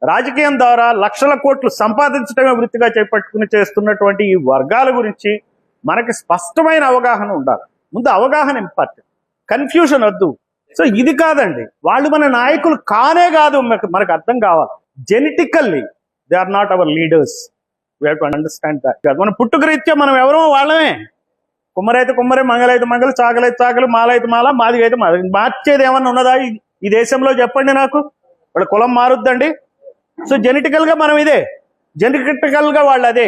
రాజకీయం ద్వారా లక్షల కోట్లు సంపాదించడమే వృత్తిగా చేపట్టుకుని చేస్తున్నటువంటి ఈ వర్గాల గురించి మనకి స్పష్టమైన అవగాహన ఉండాలి. ముందు అవగాహన ఇంపార్టెంట్, కన్ఫ్యూజన్ వద్దు. సో ఇది కాదండి, వాళ్ళు మన నాయకులు కానే కాదు, మనకు అర్థం కావాలి. Genetically they are not our leaders. We have to understand that. మన పుట్టుకరీత్యా మనం ఎవరో వాళ్ళమే. కుమ్మరైతే కుమ్మరే, మంగళైతే మంగళ, చాకలైతే చాకలు, మాలైతే మాల, మాదిగైతే మాది. మార్చేది ఏమన్నా ఉన్నదా ఈ దేశంలో? చెప్పండి నాకు. వాళ్ళ కులం మారుద్దండి. సో జెనెటికల్గా మనం ఇదే, జెనెటికల్గా వాళ్ళు అదే.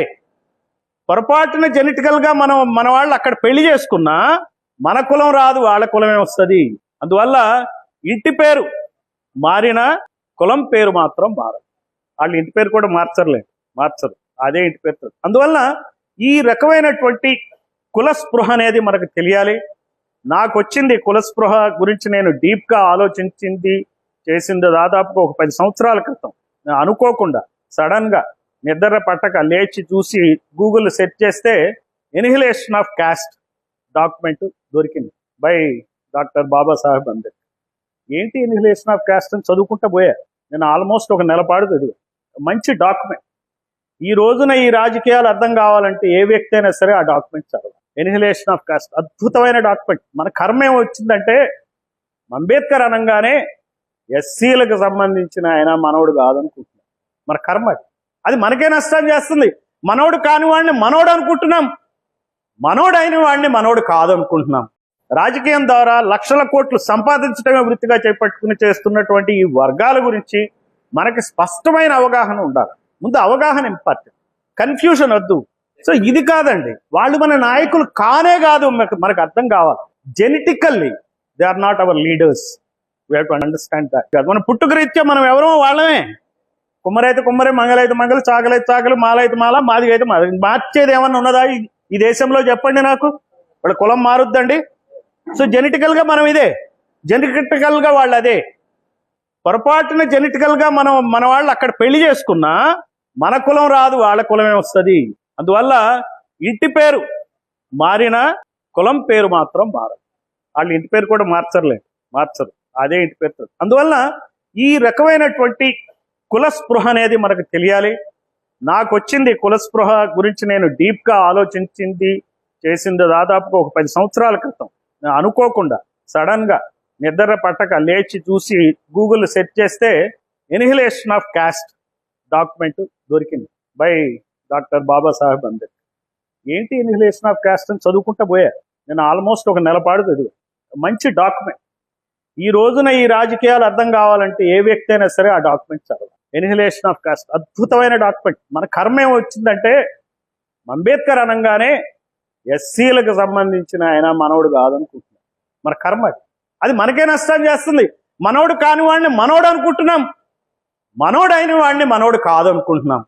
పొరపాటున జెనెటికల్గా మన వాళ్ళు అక్కడ పెళ్లి చేసుకున్నా మన కులం రాదు, వాళ్ళ కులమే వస్తుంది. అందువల్ల ఇంటి పేరు మారిన కులం పేరు మాత్రం మారదు. వాళ్ళు ఇంటి పేరు కూడా మార్చరు, అదే ఇంటి పేరు. అందువల్ల ఈ రకమైనటువంటి కుల స్పృహ అనేది మనకు తెలియాలి. నాకు వచ్చింది కుల స్పృహ గురించి నేను డీప్గా చేసింది దాదాపుగా ఒక 10 సంవత్సరాల క్రితం. అనుకోకుండా సడన్గా నిద్ర పట్టక లేచి చూసి గూగుల్ సెర్చ్ చేస్తే ఎన్హిలేషన్ ఆఫ్ కాస్ట్ డాక్యుమెంట్ దొరికింది బై డాక్టర్ బాబాసాహెబ్ అంబేద్కర్. ఏంటి ఎన్హిలేషన్ ఆఫ్ కాస్ట్ అని చదువుకుంటా పోయా. నేను ఆల్మోస్ట్ ఒక నెలపాడు చదివా. మంచి డాక్యుమెంట్. ఈ రోజున ఈ రాజకీయాలు అర్థం కావాలంటే ఏ వ్యక్తి అయినా సరే ఆ డాక్యుమెంట్ చదవాలి. ఎన్హిలేషన్ ఆఫ్ కాస్ట్ అద్భుతమైన డాక్యుమెంట్. మన కర్మ ఏమొచ్చిందంటే, అంబేద్కర్ అనగానే ఎస్సీలకు సంబంధించిన ఆయన మనోడు కాదనుకుంటున్నాం. మన కర్మ అది మనకే నష్టం చేస్తుంది. మనోడు కాని వాడిని మనోడు అనుకుంటున్నాం, మనోడైన వాడిని మనోడు కాదనుకుంటున్నాం. రాజకీయం ద్వారా లక్షల కోట్లు సంపాదించడమే వృత్తిగా చేపట్టుకుని చేస్తున్నటువంటి ఈ వర్గాల గురించి మనకి స్పష్టమైన అవగాహన ఉండాలి. ముందు అవగాహన ఇంపార్టెంట్, కన్ఫ్యూజన్ వద్దు. సో ఇది కాదండి, వాళ్ళు మన నాయకులు కానే కాదు, మనకు అర్థం కావాలి. Genetically they are not our leaders. We have to understand that. మన పుట్టుకరీత్యా మనం ఎవరో వాళ్ళమే. కుమ్మరైతే కుమ్మరే, మంగళైతే మంగళ, చాకలైతే చాకలు, మాలైతే మాల, మాదిగైతే మాది. మార్చేది ఏమన్నా ఉన్నదా ఈ దేశంలో? చెప్పండి నాకు. వాళ్ళ కులం మారుద్దండి. సో జెనెటికల్గా మనం ఇదే, జెనెటికల్గా వాళ్ళు అదే. పొరపాటున జెనెటికల్గా మన వాళ్ళు అక్కడ పెళ్లి చేసుకున్నా మన కులం రాదు, వాళ్ళ కులమే వస్తుంది. అందువల్ల ఇంటి పేరు మారిన కులం పేరు మాత్రం మారదు. వాళ్ళు ఇంటి పేరు కూడా మార్చరు, అదే ఇంటి పేరు. అందువల్ల ఈ రకమైనటువంటి కుల స్పృహ అనేది మనకు తెలియాలి. నాకు వచ్చింది కుల స్పృహ గురించి నేను డీప్గా చేసింది దాదాపుగా ఒక 10 సంవత్సరాల క్రితం. అనుకోకుండా సడన్గా నిద్ర పట్టక లేచి చూసి గూగుల్ సెర్చ్ చేస్తే ఎన్హిలేషన్ ఆఫ్ కాస్ట్ డాక్యుమెంట్ దొరికింది బై డాక్టర్ బాబాసాహెబ్ అంబేద్కర్. ఏంటి ఎన్హిలేషన్ ఆఫ్ కాస్ట్ అని చదువుకుంటా పోయా. నేను ఆల్మోస్ట్ ఒక నెలపాడు చదివా. మంచి డాక్యుమెంట్. ఈ రోజున ఈ రాజకీయాలు అర్థం కావాలంటే ఏ వ్యక్తి అయినా సరే ఆ డాక్యుమెంట్ చదవాలి. ఎన్హిలేషన్ ఆఫ్ కాస్ట్ అద్భుతమైన డాక్యుమెంట్. మన కర్మ ఏమొచ్చిందంటే, అంబేద్కర్ అనగానే ఎస్సీలకు సంబంధించిన ఆయన మనోడు కాదనుకుంటున్నాం. మన కర్మ అది మనకే నష్టం చేస్తుంది. మనోడు కాని వాడిని మనోడు అనుకుంటున్నాం, మనోడైన వాడిని మనోడు కాదనుకుంటున్నాం.